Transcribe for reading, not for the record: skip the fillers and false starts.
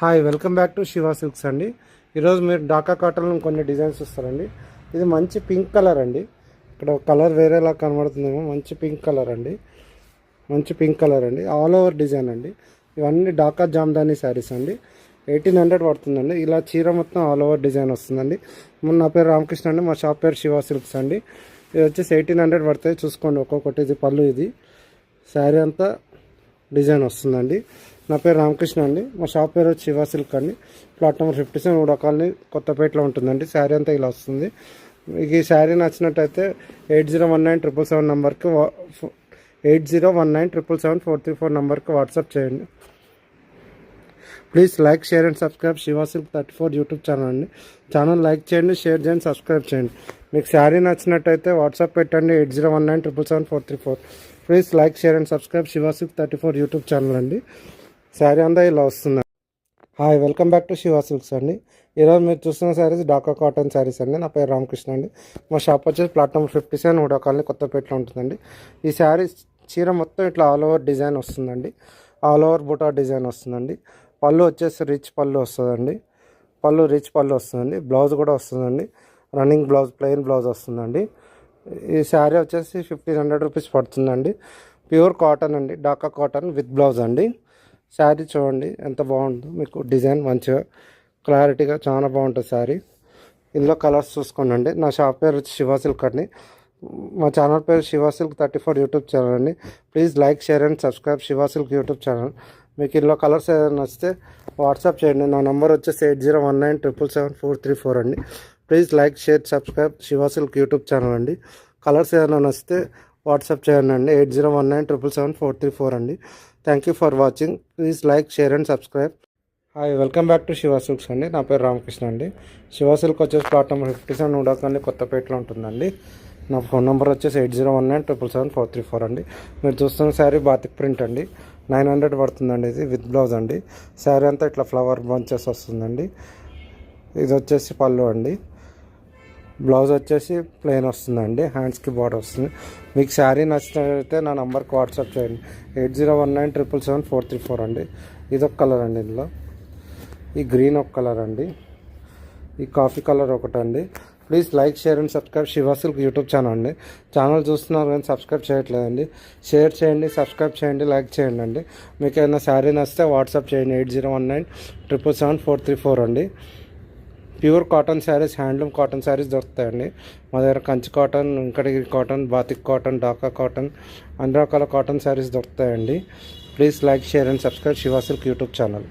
Hi welcome back to Shiva silks అండి. ఈరోజు మీరు డాకా కాటన్లో కొన్ని డిజైన్స్ ఇస్తారండి. ఇది మంచి పింక్ కలర్ అండి. ఇక్కడ కలర్ వేరేలా కనబడుతుందేమో. మంచి పింక్ కలర్ అండి. మంచి పింక్ కలర్ అండి. ఆల్ ఓవర్ డిజైన్ అండి. ఇవన్నీ డాకా జామ్దాని శారీస్ అండి. 1800 పడుతుందండి. ఇలా చీర మొత్తం ఆల్ ఓవర్ డిజైన్ వస్తుందండి. నా పేరు రామకృష్ణ అండి. మా షాప్ పేరు శివ సిల్క్స్ అండి. ఇది వచ్చేసి 1800 పడుతుంది. చూసుకోండి ఒక్కొక్కటి. ఇది పళ్ళు, ఇది శారీ అంతా డిజైన్ వస్తుందండి. నా పేరు రామకృష్ణ అండి. మా షాప్ పేరు వచ్చి శివ సిల్క్ అండి. ప్లాట్ నెంబర్ 57 ఉడకాలని కొత్తపేటలో ఉంటుందండి. శారీ అంతా ఇలా వస్తుంది. మీకు ఈ శారీ నచ్చినట్టయితే 801977 నెంబర్కి 8019777434 నెంబర్కి వాట్సాప్ చేయండి. Please like, share and subscribe Shiva silk 34 YouTube channel అండి. ఛానల్ లైక్ చేయండి, షేర్ చేయండి, సబ్స్క్రైబ్ చేయండి. మీకు శారీ నచ్చినట్టయితే వాట్సాప్ పెట్టండి 8019777434. Please like, share and subscribe Shiva silk 34 YouTube channel అండి. శారీ అంతా ఇలా వస్తుంది. Hi welcome back to Shiva silks అండి. ఈరోజు మీరు చూస్తున్న శారీస్ డాకా కాటన్ శారీస్ అండి. నా పేరు రామకృష్ణ అండి. మా షాప్ వచ్చేసి ప్లాట్ నెంబర్ 57 ఉడకాలని కొత్తపేటలో ఉంటుందండి. ఈ శారీ చీర మొత్తం ఇట్లా ఆల్ ఓవర్ డిజైన్ వస్తుందండి. ఆల్ ఓవర్ బుటా డిజైన్ వస్తుందండి. పళ్ళు వచ్చేసి రిచ్ పళ్ళు వస్తుందండి. పళ్ళు రిచ్ పళ్ళు వస్తుందండి. బ్లౌజ్ కూడా వస్తుందండి. రన్నింగ్ బ్లౌజ్, ప్లెయిన్ బ్లౌజ్ వస్తుందండి. ఈ శారీ వచ్చేసి 1500 రూపీస్ పడుతుందండి. ప్యూర్ కాటన్ అండి. డాకా కాటన్ విత్ బ్లౌజ్ అండి. శారీ చూడండి ఎంత బాగుంటుందో. మీకు డిజైన్ మంచిగా క్లారిటీగా చాలా బాగుంటుంది శారీ. ఇందులో కలర్స్ చూసుకోండి. నా షాప్ పేరు వచ్చి శివ సిల్క్ అండి. మా ఛానల్ పేరు శివ సిల్క్ 34 యూట్యూబ్ ఛానల్ అండి. Please like, share and subscribe Shiva silk YouTube channel. మీకు ఇందులో కలర్స్ ఏదైనా నచ్చితే వాట్సాప్ చేయండి. నా నెంబర్ వచ్చేసి 8019777434 అండి. Please like, share, subscribe Shiva silk YouTube channel అండి. కలర్స్ ఏదైనా నచ్చితే వాట్సాప్ చేయండి అండి. 8019777434 అండి. Thank you for watching. Please like, share and subscribe. Hi welcome back to Shiva silks అండి. నా పేరు రామకృష్ణ అండి. శివ సిల్క్ వచ్చేసి ప్లాట్ నెంబర్ 57 ఉడకండి కొత్తపేటలో ఉంటుందండి. నా ఫోన్ నెంబర్ వచ్చేసి 8019777434 అండి. మీరు చూస్తున్న శారీ బాతిక్ ప్రింట్ అండి. 900 పడుతుందండి. ఇది విత్ బ్లౌజ్ అండి. శారీ అంతా ఇట్లా ఫ్లవర్ బంచెస్ వస్తుందండి. ఇది వచ్చేసి పళ్ళు అండి. బ్లౌజ్ వచ్చేసి ప్లెయిన్ వస్తుందండి. హ్యాండ్స్కి బార్డర్ వస్తుంది. మీకు శారీ నచ్చినట్లయితే నా నెంబర్కి వాట్సాప్ చేయండి 8019777434 అండి. ఇదొక కలర్ అండి. ఇందులో ఈ గ్రీన్ ఒక కలర్ అండి. ఈ కాఫీ కలర్ ఒకటండి. Please like, share and subscribe Shiva silk YouTube channel అండి. ఛానల్ చూస్తున్నారు కానీ సబ్స్క్రైబ్ చేయట్లేదండి. షేర్ చేయండి, సబ్స్క్రైబ్ చేయండి, లైక్ చేయండి అండి. మీకు ఏదైనా శారీ నచ్చితే వాట్సాప్ చేయండి 8019777434 అండి. Pure cotton saris, handloom cotton saris దొరుకుతాయండి మా దగ్గర. Kanchi cotton, Venkatagiri cotton, batik cotton, Dhaka cotton, అన్ని రకాల కాటన్ శారీస్ దొరుకుతాయండి. Please like, share and subscribe Shiva silk YouTube channel.